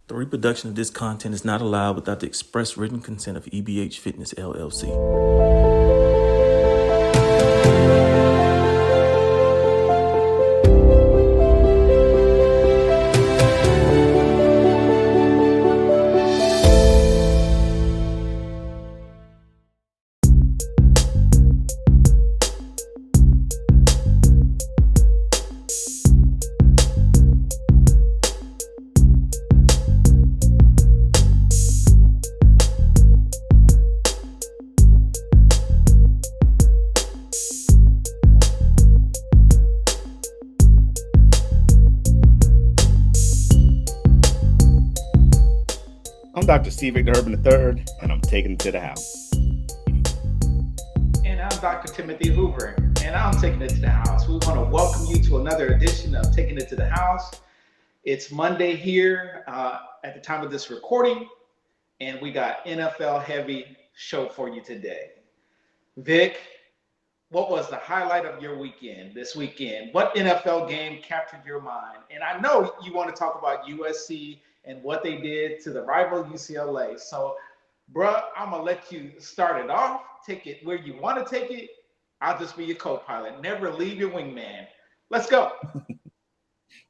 The reproduction of this content is not allowed without the express written consent of EBH Fitness LLC. I'm Dr. C. Victor Urban III, and I'm taking it to the house. And I'm Dr. Timothy Hoover, and I'm taking it to the house. We want to welcome you to another edition of Taking It to the House. It's Monday here at the time of this recording, and we got NFL heavy show for you today. Vic, what was the highlight of your weekend this weekend? What NFL game captured your mind? And I know you want to talk about USC and what they did to the rival UCLA. So, bruh, I'm going to let you start it off. Take it where you want to take it. I'll just be your co-pilot. Never leave your wingman. Let's go.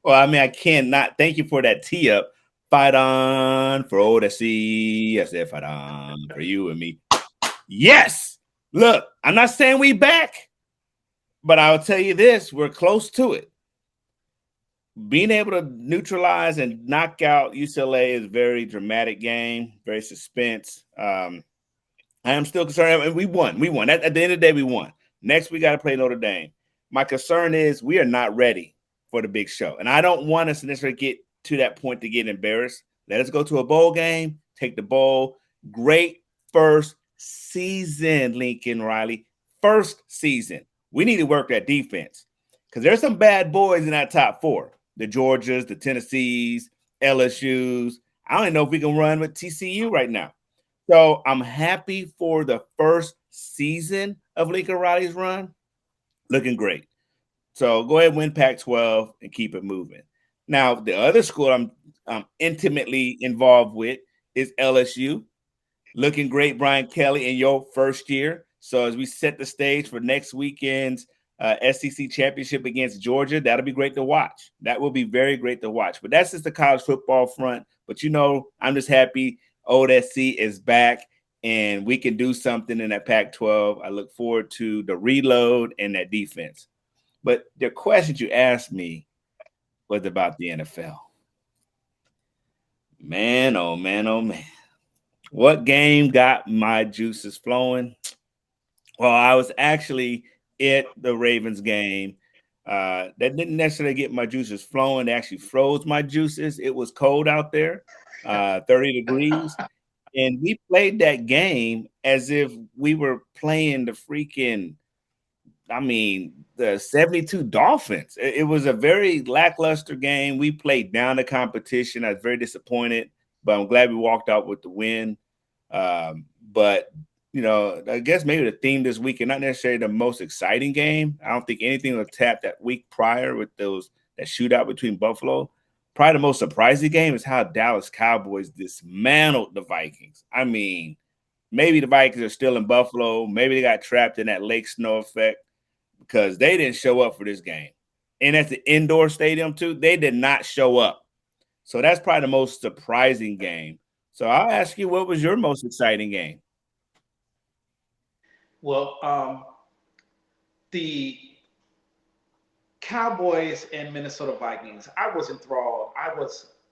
Well, I cannot. Thank you for that tee up. Fight on for ODC. I said fight on for you and me. Yes. Look, I'm not saying we back, but I'll tell you this, we're close to it. Being able to neutralize and knock out UCLA is a very dramatic game, very suspense. I am still concerned, and we won. At the end of the day, we won. Next, we got to play Notre Dame. My concern is we are not ready for the big show, and I don't want us to necessarily get to that point to get embarrassed. Let us go to a bowl game, take the bowl. Great first season, Lincoln Riley. First season. We need to work that defense because there's some bad boys in that top four. The Georgias, the Tennessees, LSUs. I don't even know if we can run with TCU right now. So I'm happy for the first season of Lincoln Riley's run. Looking great. So go ahead and win Pac-12 and keep it moving. Now, the other school I'm intimately involved with is LSU. Looking great, Brian Kelly, in your first year. So as we set the stage for next weekend's SEC championship against Georgia, that'll be great to watch. That will be very great to watch. But that's just the college football front. But, I'm just happy Old SC is back and we can do something in that Pac-12. I look forward to the reload and that defense. But the questions you asked me was about the NFL. Man, oh man, oh man. What game got my juices flowing? Well, I was actually at the Ravens game. That didn't necessarily get my juices flowing. It actually froze my juices. It was cold out there, 30 degrees. And we played that game as if we were playing the 72 Dolphins. It was a very lackluster game. We played down the competition. I was very disappointed, but I'm glad we walked out with the win. But I guess maybe the theme this weekend, not necessarily the most exciting game. I don't think anything was tapped that week prior with that shootout between Buffalo. Probably the most surprising game is how Dallas Cowboys dismantled the Vikings. Maybe the Vikings are still in Buffalo. Maybe they got trapped in that lake snow effect because they didn't show up for this game. And at the indoor stadium, too, they did not show up. So that's probably the most surprising game. So I'll ask you, what was your most exciting game? Well, the Cowboys and Minnesota Vikings, I was enthralled.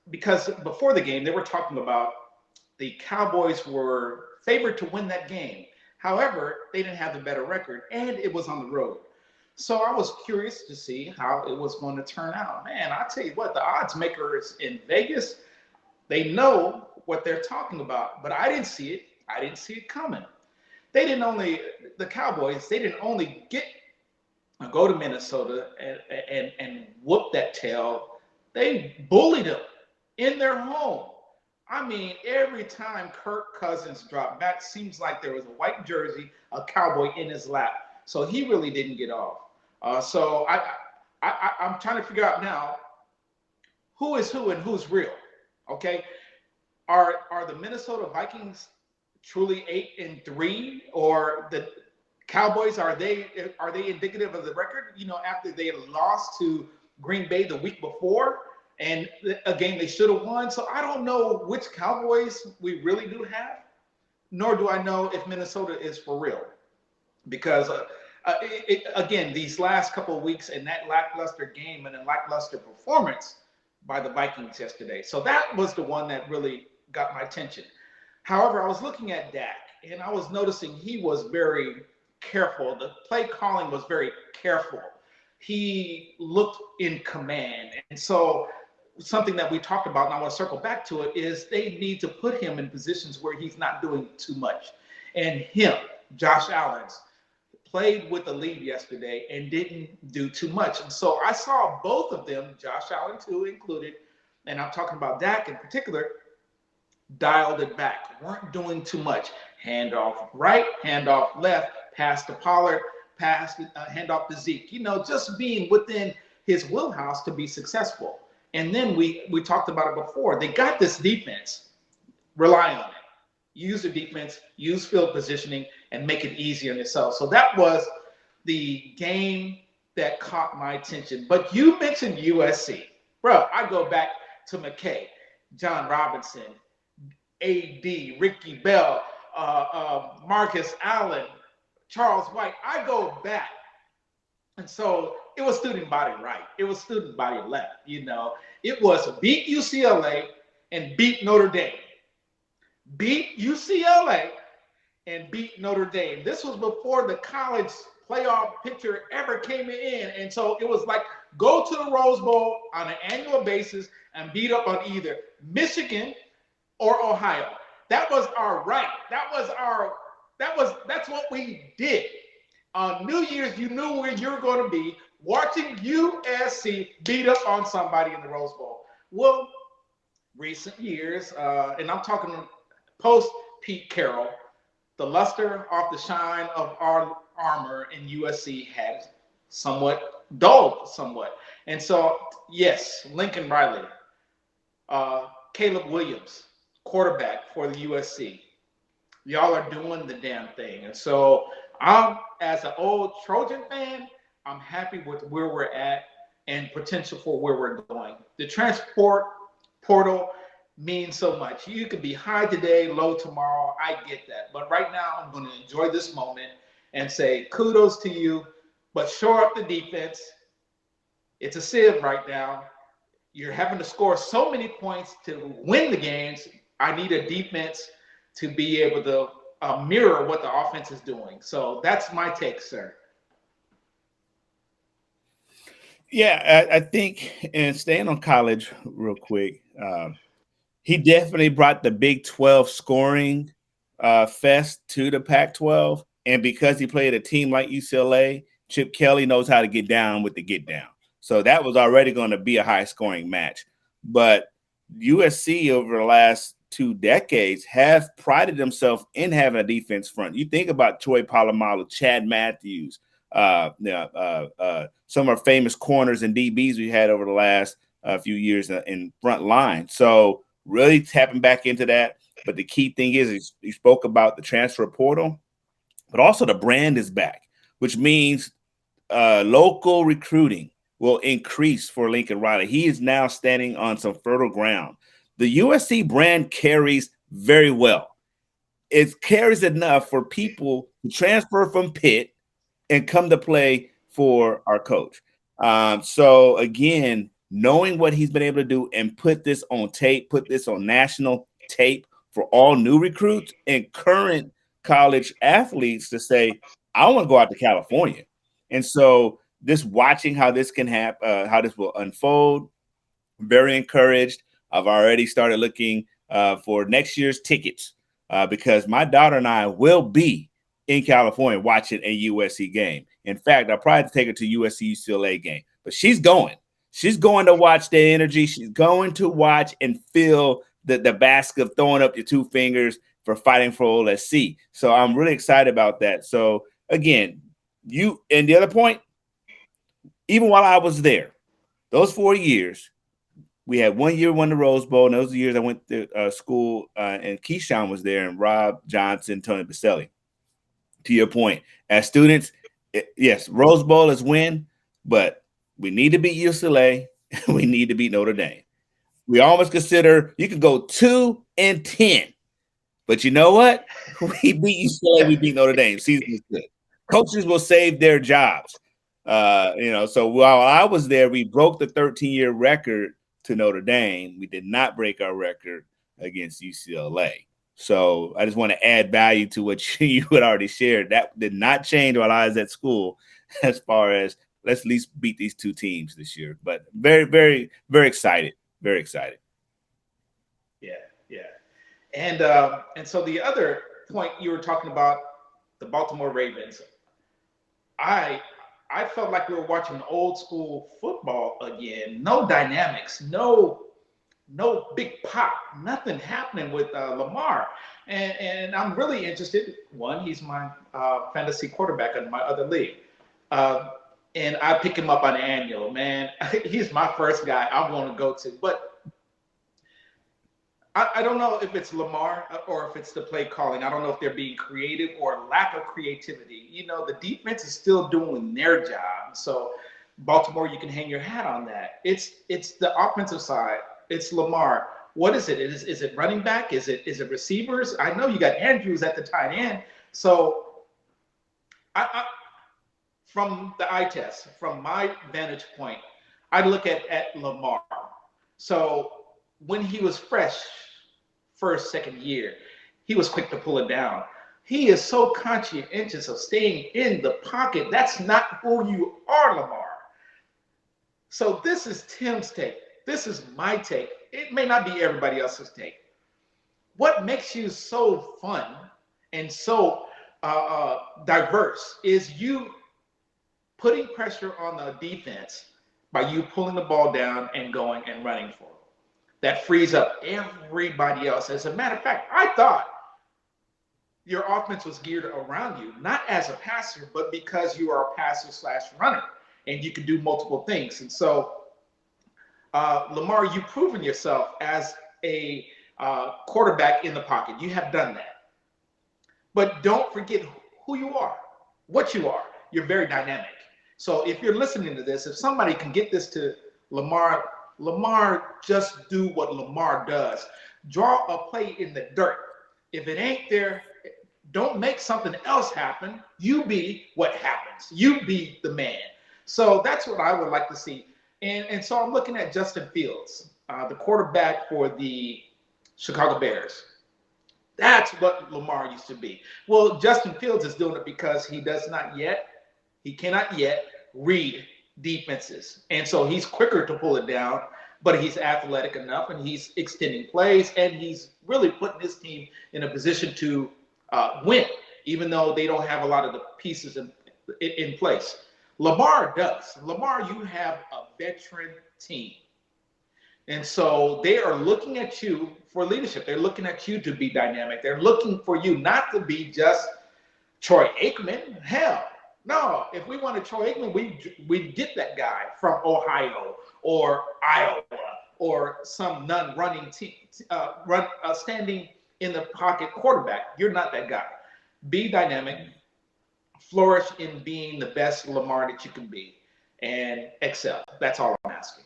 Because before the game, they were talking about the Cowboys were favored to win that game. However, they didn't have the better record, and it was on the road. So I was curious to see how it was going to turn out. Man, I tell you what, the odds makers in Vegas, they know what they're talking about, but I didn't see it. I didn't see it coming. The Cowboys, they didn't only go to Minnesota and whoop that tail. They bullied them in their home. Every time Kirk Cousins dropped back, seems like there was a white jersey, a cowboy in his lap. So he really didn't get off. I'm trying to figure out now who is who and who's real. Okay, Are the Minnesota Vikings truly 8-3, or the Cowboys, are they indicative of the record? After they lost to Green Bay the week before, and a game they should have won. So I don't know which Cowboys we really do have, nor do I know if Minnesota is for real, because again, these last couple of weeks and that lackluster game and a lackluster performance by the Vikings yesterday. So that was the one that really got my attention. However, I was looking at Dak and I was noticing he was very careful. The play calling was very careful. He looked in command. And so something that we talked about, and I want to circle back to it, is they need to put him in positions where he's not doing too much. And Josh Allen's, played with the lead yesterday and didn't do too much. And so I saw both of them, Josh Allen too included, and I'm talking about Dak in particular, dialed it back, weren't doing too much. Handoff right, handoff left, pass to Pollard, handoff to Zeke. Just being within his wheelhouse to be successful. And then we talked about it before. They got this defense. Rely on it. Use the defense, use field positioning, and make it easy on yourself. So that was the game that caught my attention. But you mentioned USC. Bro, I go back to McKay, John Robinson, AD, Ricky Bell, Marcus Allen, Charles White. I go back. And so it was student body right. It was student body left. It was beat UCLA and beat Notre Dame. Beat UCLA and beat Notre Dame. This was before the college playoff picture ever came in. And so it was like, go to the Rose Bowl on an annual basis and beat up on either Michigan or Ohio. That was our right. That's what we did. On New Year's, you knew where you were going to be, watching USC beat up on somebody in the Rose Bowl. Well, recent years, and I'm talking post Pete Carroll, the luster off the shine of our armor in USC had somewhat dulled somewhat. And so, yes, Lincoln Riley, Caleb Williams, quarterback for the USC. Y'all are doing the damn thing. And so I'm, as an old Trojan fan, I'm happy with where we're at and potential for where we're going. The transport portal means so much. You could be high today, low tomorrow. I get that. But right now, I'm going to enjoy this moment and say kudos to you, but shore up the defense. It's a sieve right now. You're having to score so many points to win the games. I need a defense to be able to mirror what the offense is doing. So that's my take, sir. Yeah, I think, and staying on college real quick, he definitely brought the Big 12 scoring fest to the Pac-12. And because he played a team like UCLA, Chip Kelly knows how to get down with the get down. So that was already going to be a high scoring match. But USC over the last 2 decades have prided themselves in having a defense front. You think about Troy Polamalu, Chad Matthews, some of our famous corners and DBs we had over the last few years in front line. So really tapping back into that. But the key thing is you spoke about the transfer portal, but also the brand is back, which means local recruiting will increase for Lincoln Riley. He is now standing on some fertile ground. The USC brand carries very well. It carries enough for people to transfer from Pitt and come to play for our coach. So again, knowing what he's been able to do and put this on tape, put this on national tape for all new recruits and current college athletes to say, I want to go out to California. And so just watching how this can happen, how this will unfold, very encouraged. I've already started looking for next year's tickets because my daughter and I will be in California watching a USC game. In fact, I'll probably take her to USC UCLA game, but she's going. She's going to watch the energy. She's going to watch and feel the basket of throwing up your 2 fingers for fighting for Old SC. So I'm really excited about that. So again, and the other point, even while I was there, those 4 years, We had 1 year won the Rose Bowl, and those are the years I went to school, and Keyshawn was there, and Rob Johnson, Tony Baselli. To your point, as students, yes, Rose Bowl is win, but we need to beat UCLA. We need to beat Notre Dame. We almost consider you could go 2-10, but you know what? We beat UCLA, we beat Notre Dame. Season is good. Coaches will save their jobs. So while I was there, we broke the 13-year record to Notre Dame. We did not break our record against UCLA. So I just want to add value to what you had already shared. That did not change while I was at school as far as let's at least beat these two teams this year. But very, very, very excited. Very excited. Yeah. And so the other point you were talking about, the Baltimore Ravens, I felt like we were watching old school football again. No dynamics, no big pop, nothing happening with Lamar. And I'm really interested. One, he's my fantasy quarterback in my other league. And I pick him up on annual, man. He's my first guy I want to go to. But I don't know if it's Lamar or if it's the play calling. I don't know if they're being creative or lack of creativity. The defense is still doing their job. So Baltimore, you can hang your hat on that. It's the offensive side. It's Lamar. What is it? Is it running back? Is it receivers? I know you got Andrews at the tight end. So I from the eye test, from my vantage point, I look at Lamar. So when he was fresh, first, second year, he was quick to pull it down. He is so conscientious of staying in the pocket. That's not who you are, Lamar. So this is Tim's take. This is my take. It may not be everybody else's take. What makes you so fun and so diverse is you putting pressure on the defense by you pulling the ball down and going and running for it. That frees up everybody else. As a matter of fact, I thought your offense was geared around you, not as a passer, but because you are a passer/runner and you can do multiple things. And so, Lamar, you've proven yourself as a quarterback in the pocket. You have done that. But don't forget who you are, what you are. You're very dynamic. So if you're listening to this, if somebody can get this to Lamar, just do what Lamar does. Draw a play in the dirt. If it ain't there, don't make something else happen. You be what happens. You be the man. So that's what I would like to see. And so I'm looking at Justin Fields, the quarterback for the Chicago Bears. That's what Lamar used to be. Well, Justin Fields is doing it because he cannot yet read defenses. And so he's quicker to pull it down, but he's athletic enough and he's extending plays and he's really putting his team in a position to win, even though they don't have a lot of the pieces in place. Lamar does. Lamar, you have a veteran team. And so they are looking at you for leadership. They're looking at you to be dynamic. They're looking for you not to be just Troy Aikman. Hell, no. If we wanted Troy Aikman, we'd get that guy from Ohio or Iowa or some non-running team, standing in the pocket quarterback. You're not that guy. Be dynamic. Flourish in being the best Lamar that you can be and excel. That's all I'm asking.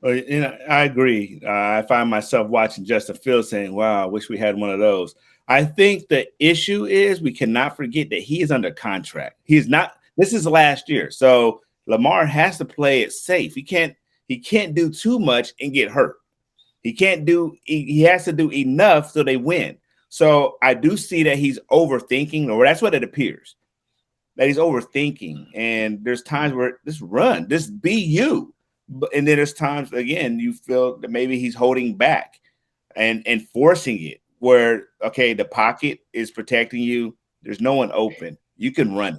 Well, I agree. I find myself watching Justin Fields saying, wow, I wish we had one of those. I think the issue is we cannot forget that he is under contract. He's not, this is last year. So Lamar has to play it safe. He can't do too much and get hurt. He has to do enough so they win. So I do see that he's overthinking, or that's what it appears, that he's overthinking. And there's times where just be you. And then there's times, again, you feel that maybe he's holding back and forcing it where, okay, the pocket is protecting you. There's no one open. You can run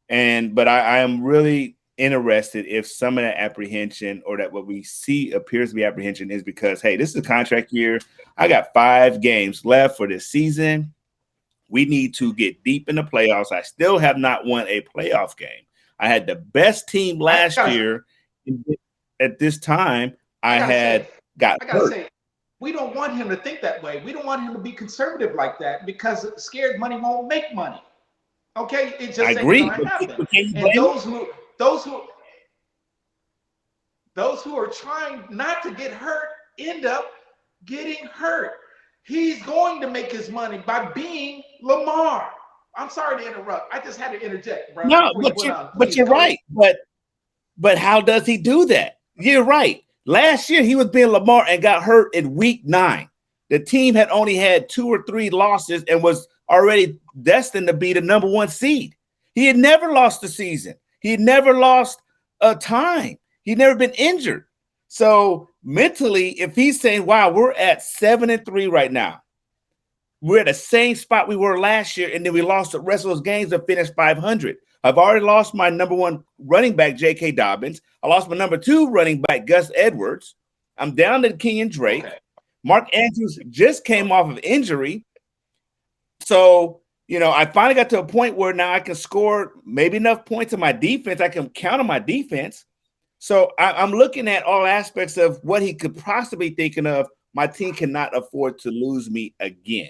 it. But I am really interested if some of that apprehension or that what we see appears to be apprehension is because, hey, this is a contract year. I got 5 games left for this season. We need to get deep in the playoffs. I still have not won a playoff game. I had the best team last year. At this time, I had got I gotta hurt. say, we don't want him to think that way. We don't want him to be conservative like that because scared money won't make money. Okay, it I just ain't agree, gonna but happen. can you And blame him? those who those who are trying not to get hurt end up getting hurt. He's going to make his money by being Lamar. I'm sorry to interrupt. I just had to interject, bro, No, before you went on. but Please you're go ahead. right. But how does he do that? You're right. Last year he was being Lamar and got hurt in week 9. The team had only had 2 or 3 losses and was already destined to be the number 1 seed. He had never lost the season. He had never lost a time. He'd never been injured. So mentally, if he's saying, wow, we're at 7-3 right now. We're at the same spot we were last year, and then we lost the rest of those games to finish 500. I've already lost my number 1 running back, J.K. Dobbins. I lost my number 2 running back, Gus Edwards. I'm down to Kenyon Drake. Okay. Mark Andrews just came off of injury. So, I finally got to a point where now I can score maybe enough points in my defense. I can count on my defense. So I'm looking at all aspects of what he could possibly be thinking of. My team cannot afford to lose me again.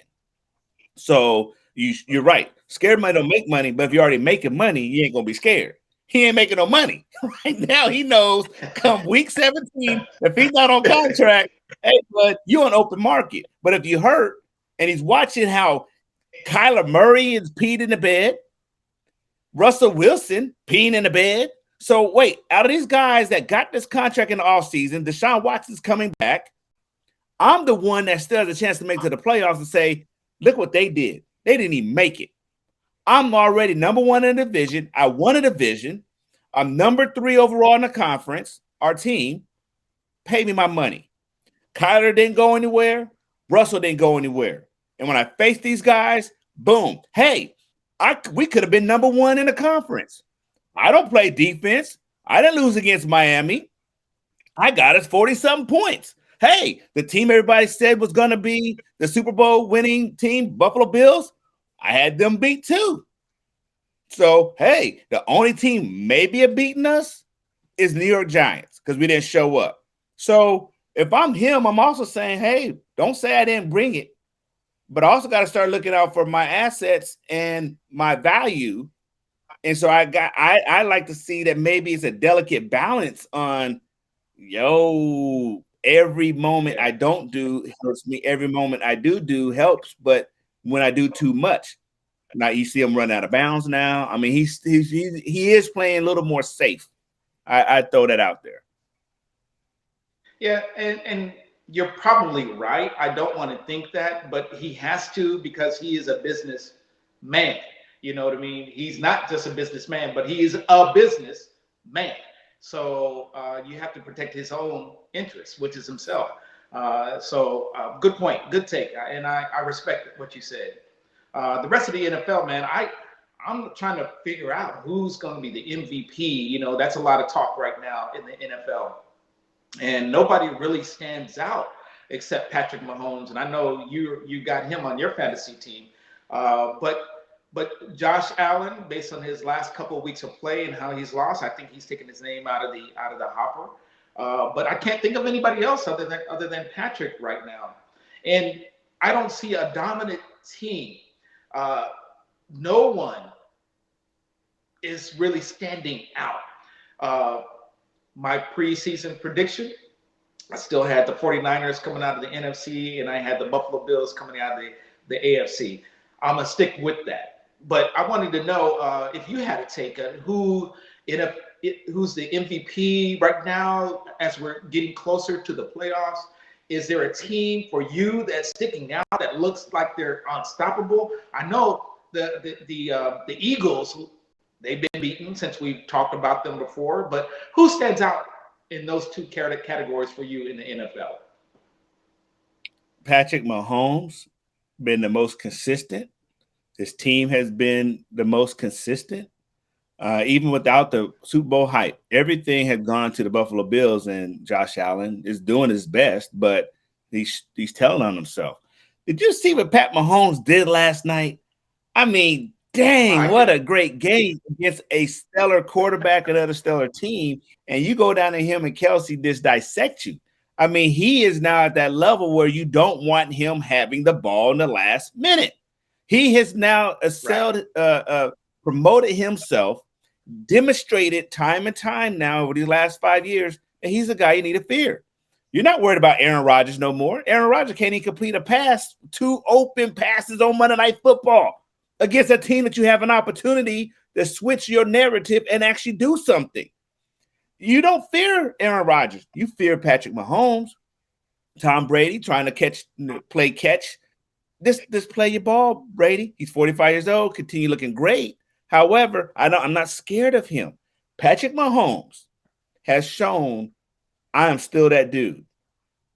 So you're right. Scared money don't make money, but if you're already making money, you ain't gonna be scared. He ain't making no money right now. He knows come week 17, if he's not on contract, hey, bud, you on open market. But if you hurt and he's watching how Kyler Murray is peed in the bed, Russell Wilson peeing in the bed. So wait, out of these guys that got this contract in the offseason, Deshaun Watson's coming back. I'm the one that still has a chance to make it to the playoffs and say, look what they did. They didn't even make it. I'm already number 1 in the division. I won a division. I'm number 3 overall in the conference. Our team, pay me my money. Kyler didn't go anywhere. Russell didn't go anywhere. And when I faced these guys, boom. Hey, we could have been number 1 in the conference. I don't play defense. I didn't lose against Miami. I got us 40-something points. Hey, the team everybody said was going to be the Super Bowl winning team, Buffalo Bills, I had them beat too. So, hey, the only team maybe have beaten us is New York Giants because we didn't show up. So, if I'm him, I'm also saying, hey, don't say I didn't bring it, but I also got to start looking out for my assets and my value. And so I like to see that maybe it's a delicate balance on, every moment I don't do hurts me. Every moment I do helps. But when I do too much, now you see him run out of bounds now. I mean, he is playing a little more safe. I throw that out there. Yeah, and you're probably right. I don't want to think that, but he has to because he is a businessman. You know what I mean? He's not just a businessman, but he is a businessman. So you have to protect his own interests, which is himself. Good point, good take, and I respect what you said. The rest of the NFL, man, I'm trying to figure out who's going to be the MVP. That's a lot of talk right now in the NFL, and nobody really stands out except Patrick Mahomes. And I know you got him on your fantasy team, but Josh Allen, based on his last couple of weeks of play and how he's lost, I think he's taken his name out of the hopper. But I can't think of anybody else other than Patrick right now. And I don't see a dominant team. No one is really standing out. My preseason prediction, I still had the 49ers coming out of the NFC, and I had the Buffalo Bills coming out of the AFC. I'm going to stick with that. But I wanted to know if you had a take on who's the MVP right now as we're getting closer to the playoffs. Is there a team for you that's sticking out that looks like they're unstoppable? I know the Eagles, they've been beaten since we've talked about them before, but who stands out in those two categories for you in the NFL? Patrick Mahomes been the most consistent. His team has been the most consistent. Even without the Super Bowl hype, everything had gone to the Buffalo Bills, and Josh Allen is doing his best, but he's telling on himself. Did you see what Pat Mahomes did last night? I mean, dang, what a great game against a stellar quarterback and another stellar team, and you go down to him and Kelsey just dissect you. I mean, he is now at that level where you don't want him having the ball in the last minute. He has now promoted himself, demonstrated time and time now over these last 5 years, and he's a guy you need to fear. You're not worried about Aaron Rodgers no more. Aaron Rodgers can't even complete a pass, 2 open passes on Monday Night Football against a team that you have an opportunity to switch your narrative and actually do something. You don't fear Aaron Rodgers. You fear Patrick Mahomes, Tom Brady trying to play catch. Just play your ball, Brady. He's 45 years old, continue looking great. However, I'm not scared of him. Patrick Mahomes has shown I am still that dude.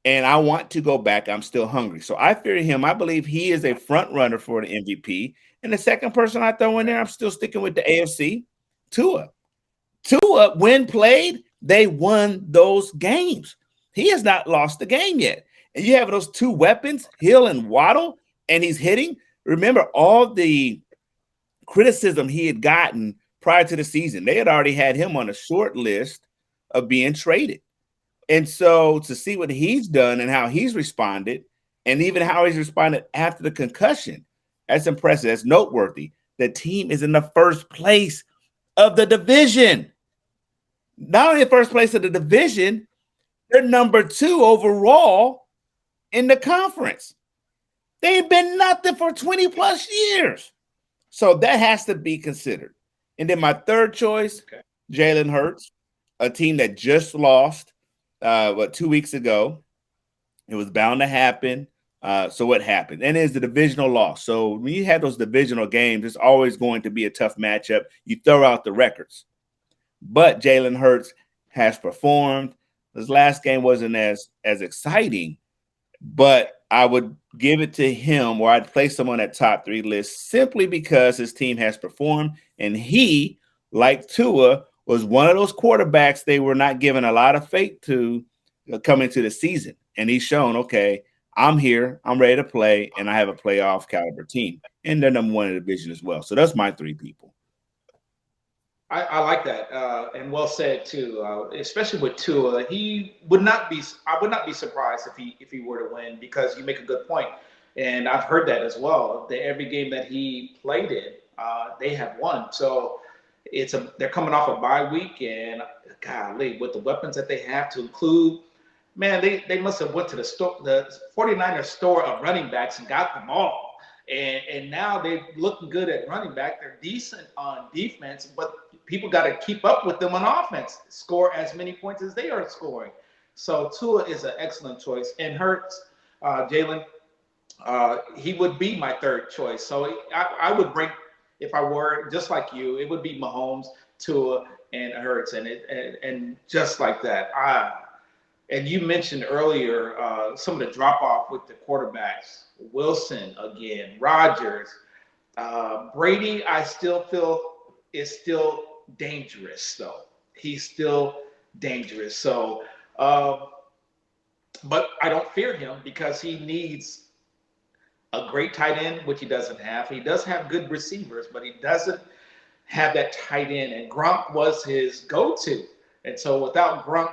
And I want to go back. I'm still hungry. So I fear him. I believe he is a front runner for the MVP. And the second person I throw in there, I'm still sticking with the AFC, Tua. Tua, when played, they won those games. He has not lost the game yet. And you have those 2 weapons, Hill and Waddle, and he's hitting. Remember all the criticism he had gotten prior to the season. They had already had him on a short list of being traded. And so to see what he's done and how he's responded, and even how he's responded after the concussion, that's impressive. That's noteworthy. The team is in the first place of the division. Not only the first place of the division, they're number 2 overall in the conference. They've been nothing for 20 plus years. So that has to be considered. And then my third choice, Jalen Hurts, a team that just lost 2 weeks ago. It was bound to happen. So what happened? And it's the divisional loss. So when you have those divisional games, it's always going to be a tough matchup. You throw out the records. But Jalen Hurts has performed. This last game wasn't as exciting, but I would give it to him, or I'd place him on that top 3 list simply because his team has performed. And he, like Tua, was one of those quarterbacks they were not giving a lot of faith to coming to the season. And he's shown, okay, I'm here, I'm ready to play, and I have a playoff caliber team. And they're number 1 in the division as well. So that's my 3 people. I like that, and well said too. Especially with Tua, I would not be surprised if he were to win, because you make a good point, and I've heard that as well. That every game that he played in, they have won. So they're coming off a bye week, and golly, with the weapons that they have to include, man, they must have went to the 49ers store of running backs and got them all. And now they're looking good at running back. They're decent on defense, but people got to keep up with them on offense, score as many points as they are scoring. So Tua is an excellent choice. And Hurts, Jalen, he would be my 3rd choice. So I would rank, if I were just like you, it would be Mahomes, Tua, and Hurts, and just like that. And you mentioned earlier some of the drop off with the quarterbacks. Wilson again, Rodgers, Brady. I still feel is still dangerous though. He's still dangerous. So, but I don't fear him because he needs a great tight end, which he doesn't have. He does have good receivers, but he doesn't have that tight end. And Gronk was his go-to. And so without Gronk,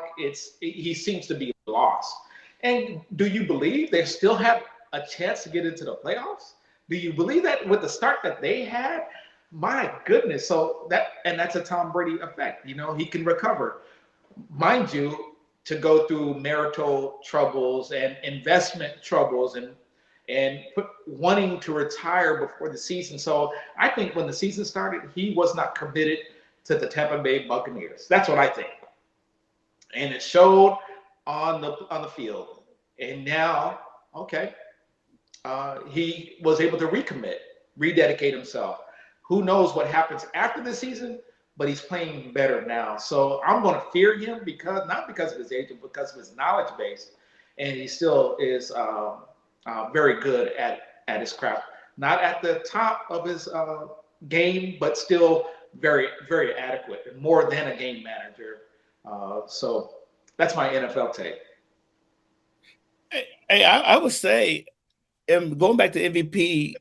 he seems to be lost. And do you believe they still have a chance to get into the playoffs? Do you believe that with the start that they had? My goodness. So that's a Tom Brady effect. You know, he can recover. Mind you, to go through marital troubles and investment troubles and wanting to retire before the season. So I think when the season started, he was not committed to the Tampa Bay Buccaneers. That's what I think. And it showed on the field. And now, okay, he was able to recommit, rededicate himself. Who knows what happens after the season, but he's playing better now. So I'm going to fear him not because of his age, but because of his knowledge base. And he still is very good at his craft. Not at the top of his game, but still very, very adequate, more than a game manager. So that's my NFL take. Hey, I would say, and going back to MVP,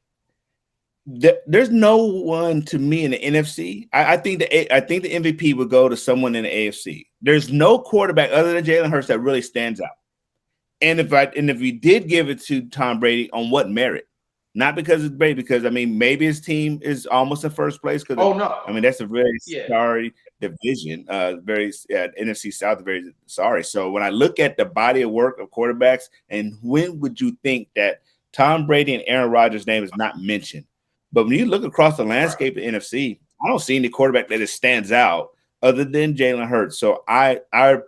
there's no one to me in the NFC. I think the MVP would go to someone in the AFC. There's no quarterback other than Jalen Hurts that really stands out. And if we did give it to Tom Brady, on what merit? Not because it's Brady, because I mean maybe his team is almost in first place. Because no, I mean that's a very yeah. sorry division, very NFC South, very sorry. So when I look at the body of work of quarterbacks, and when would you think that Tom Brady and Aaron Rodgers' name is not mentioned? But when you look across the landscape of NFC, I don't see any quarterback that just stands out other than Jalen Hurts. So I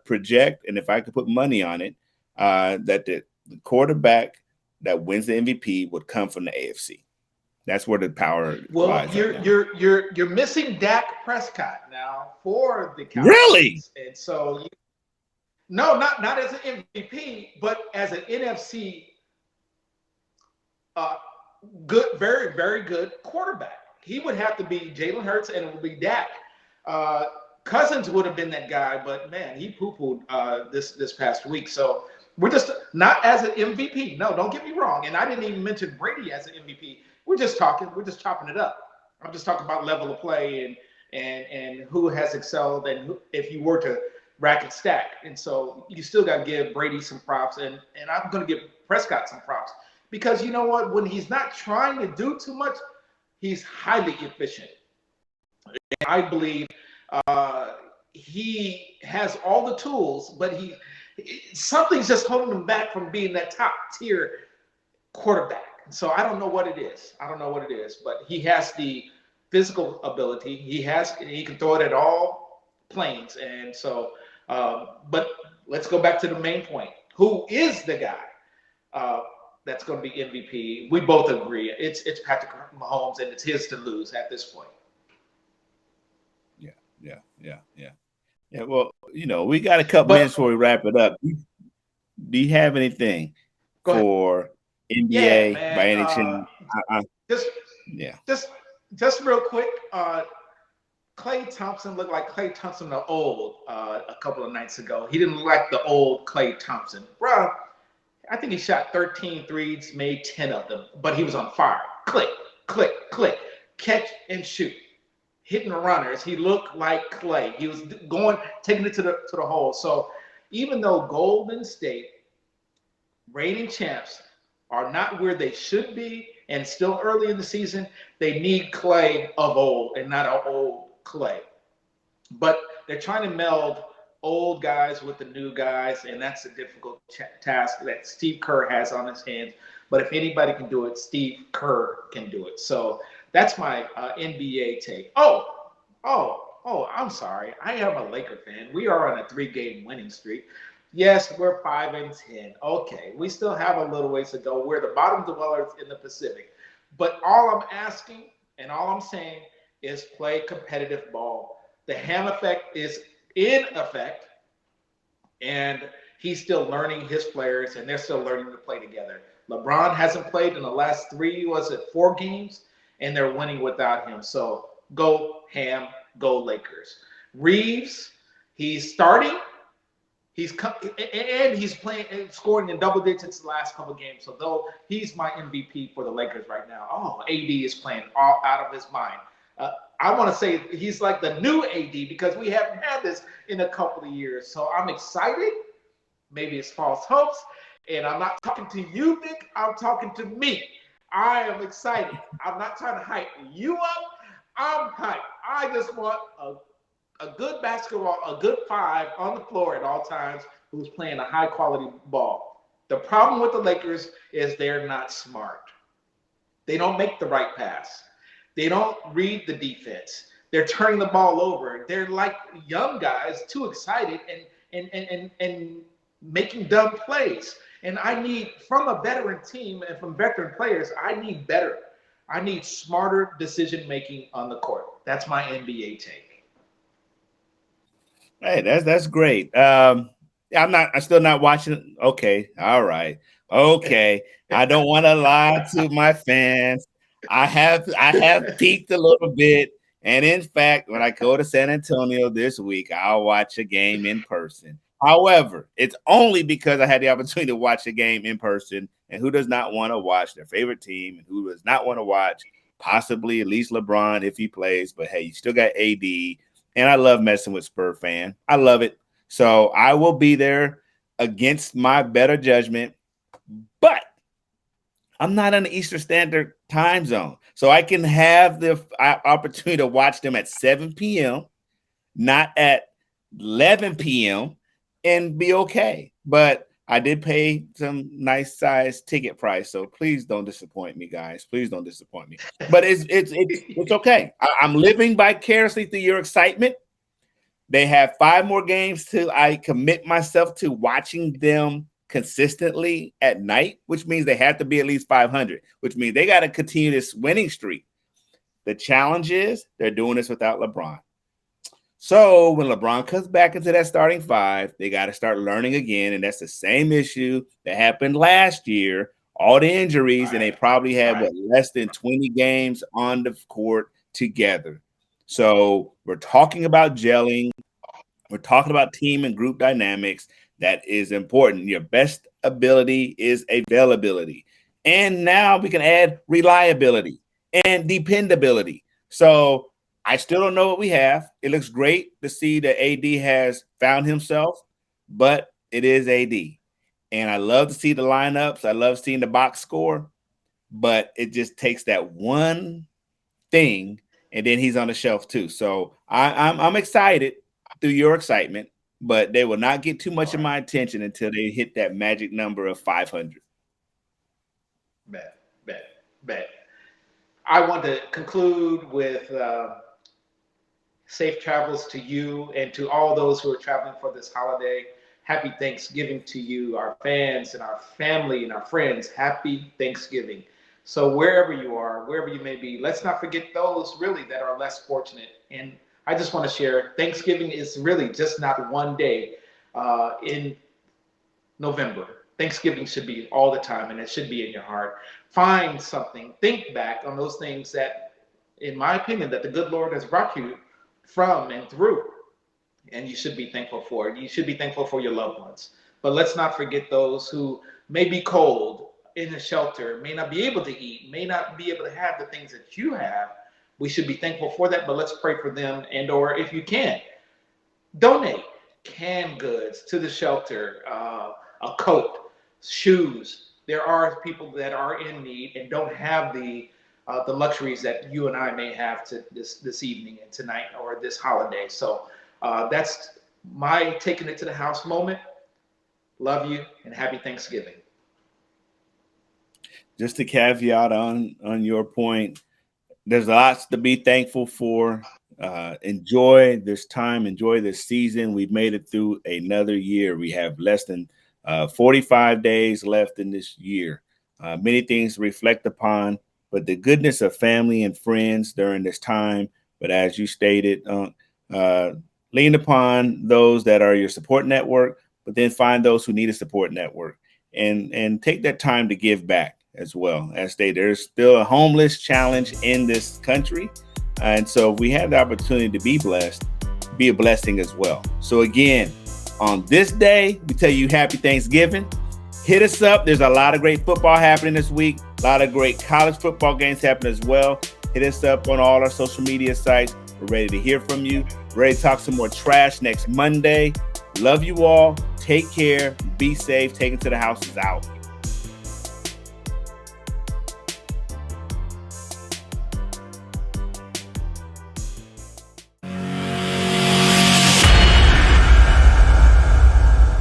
project, and if I could put money on it, that the quarterback that wins the MVP would come from the AFC. That's where the power lies. You're missing Dak Prescott now for the Cowboys. Really? And so no, not as an MVP, but as an NFC good, very, very good quarterback. He would have to be Jalen Hurts, and it would be Dak. Cousins would have been that guy, but man, he poo-pooed this past week. So we're just not as an MVP. No, don't get me wrong. And I didn't even mention Brady as an MVP. We're just chopping it up. I'm just talking about level of play and who has excelled, and who, if you were to rack and stack. And so you still got to give Brady some props, and I'm going to give Prescott some props, because you know what? When he's not trying to do too much, he's highly efficient. And I believe he has all the tools, but something's just holding him back from being that top tier quarterback. So I don't know what it is. But he has the physical ability. He can throw it at all planes. And so, but let's go back to the main point. Who is the guy that's going to be MVP? We both agree it's Patrick Mahomes, and it's his to lose at this point. Yeah. Well, we got a couple minutes before we wrap it up. Do you have anything for NBA by any chance? Just real quick. Klay Thompson looked like Klay Thompson the old a couple of nights ago. He didn't look like the old Klay Thompson, bro. I think he shot 13 threes, made 10 of them, but he was on fire. Click, click, click, catch and shoot. Hitting the runners, he looked like Klay. He was taking it to the hole. So even though Golden State, reigning champs, are not where they should be, and still early in the season, they need Klay of old and not an old Klay. But they're trying to meld old guys with the new guys, and that's a difficult task that Steve Kerr has on his hands. But if anybody can do it, Steve Kerr can do it. So that's my NBA take. Oh, I'm sorry. I am a Laker fan. We are on a 3-game winning streak. Yes, we're 5-10. Okay, we still have a little ways to go. We're the bottom dwellers in the Pacific. But all I'm asking and all I'm saying is play competitive ball. The Ham effect is in effect, and he's still learning his players, and they're still learning to play together. LeBron hasn't played in the last 4 games, and they're winning without him. So go Ham, go Lakers. Reeves, he's starting. He's playing and scoring in double digits the last couple of games. So though he's my MVP for the Lakers right now. Oh, AD is playing all out of his mind. I want to say he's like the new AD, because we haven't had this in a couple of years. So I'm excited. Maybe it's false hopes. And I'm not talking to you, Nick. I'm talking to me. I am excited. I'm not trying to hype you up. I'm hyped. I just want a good basketball, a good 5 on the floor at all times, who's playing a high-quality ball. The problem with the Lakers is they're not smart. They don't make the right pass. They don't read the defense. They're turning the ball over. They're like young guys, too excited and making dumb plays. And I need, from a veteran team and from veteran players, I need better. I need smarter decision-making on the court. That's my NBA take. Hey, that's great. I'm still not watching. Okay. All right. Okay. I don't want to lie to my fans. I have peaked a little bit. And in fact, when I go to San Antonio this week, I'll watch a game in person. However, it's only because I had the opportunity to watch a game in person. And who does not want to watch their favorite team? And who does not want to watch possibly at least LeBron if he plays? But hey, you still got AD. And I love messing with Spur fan. I love it. So I will be there. against my better judgment, but I'm not on the Eastern Standard Time zone. So I can have the opportunity to watch them at 7 p.m., not at 11 p.m., and be okay. But I did pay some nice size ticket price, so please don't disappoint me, guys. Please don't disappoint me. But it's okay. I'm living vicariously through your excitement. They have 5 more games till I commit myself to watching them consistently at night, which means they have to be at least 500, which means they got to continue this winning streak. The challenge is they're doing this without LeBron. So when LeBron comes back into that starting 5, they got to start learning again. And that's the same issue that happened last year, all the injuries, and they probably had less than 20 games on the court together. So we're talking about gelling. We're talking about team and group dynamics. That is important. Your best ability is availability. And now we can add reliability and dependability. So I still don't know what we have. It looks great to see that AD has found himself, but it is AD. And I love to see the lineups. I love seeing the box score, but it just takes that one thing, and then he's on the shelf too. So I'm excited through your excitement, but they will not get too much of my attention until they hit that magic number of 500. Bet. I want to conclude with safe travels to you and to all those who are traveling for this holiday. Happy Thanksgiving to you, our fans and our family and our friends. Happy Thanksgiving. So wherever you are, wherever you may be, let's not forget those really that are less fortunate. And I just want to share, Thanksgiving is really just not one day in November. Thanksgiving should be all the time, and it should be in your heart. Find something, think back on those things that, in my opinion, that the good Lord has brought you from and through, and you should be thankful for it. You should be thankful for your loved ones. But let's not forget those who may be cold, in a shelter, may not be able to eat, may not be able to have the things that you have. We should be thankful for that, but let's pray for them. And or if you can, donate canned goods to the shelter, a coat, shoes. There are people that are in need and don't have the luxuries that you and I may have to this evening and tonight or this holiday. So that's my taking it to the house moment. Love you and happy Thanksgiving. Just a caveat on your point, there's lots to be thankful for. Enjoy this time, enjoy this season. We've made it through another year. We have less than 45 days left in this year. Many things to reflect upon, but the goodness of family and friends during this time. But as you stated, lean upon those that are your support network, but then find those who need a support network and take that time to give back as well. As stated, there's still a homeless challenge in this country. And so if we have the opportunity to be blessed, be a blessing as well. So again, on this day, we tell you happy Thanksgiving. Hit us up. There's a lot of great football happening this week. A lot of great college football games happening as well. Hit us up on all our social media sites. We're ready to hear from you. We're ready to talk some more trash next Monday. Love you all. Take care. Be safe. Taking to the house is out.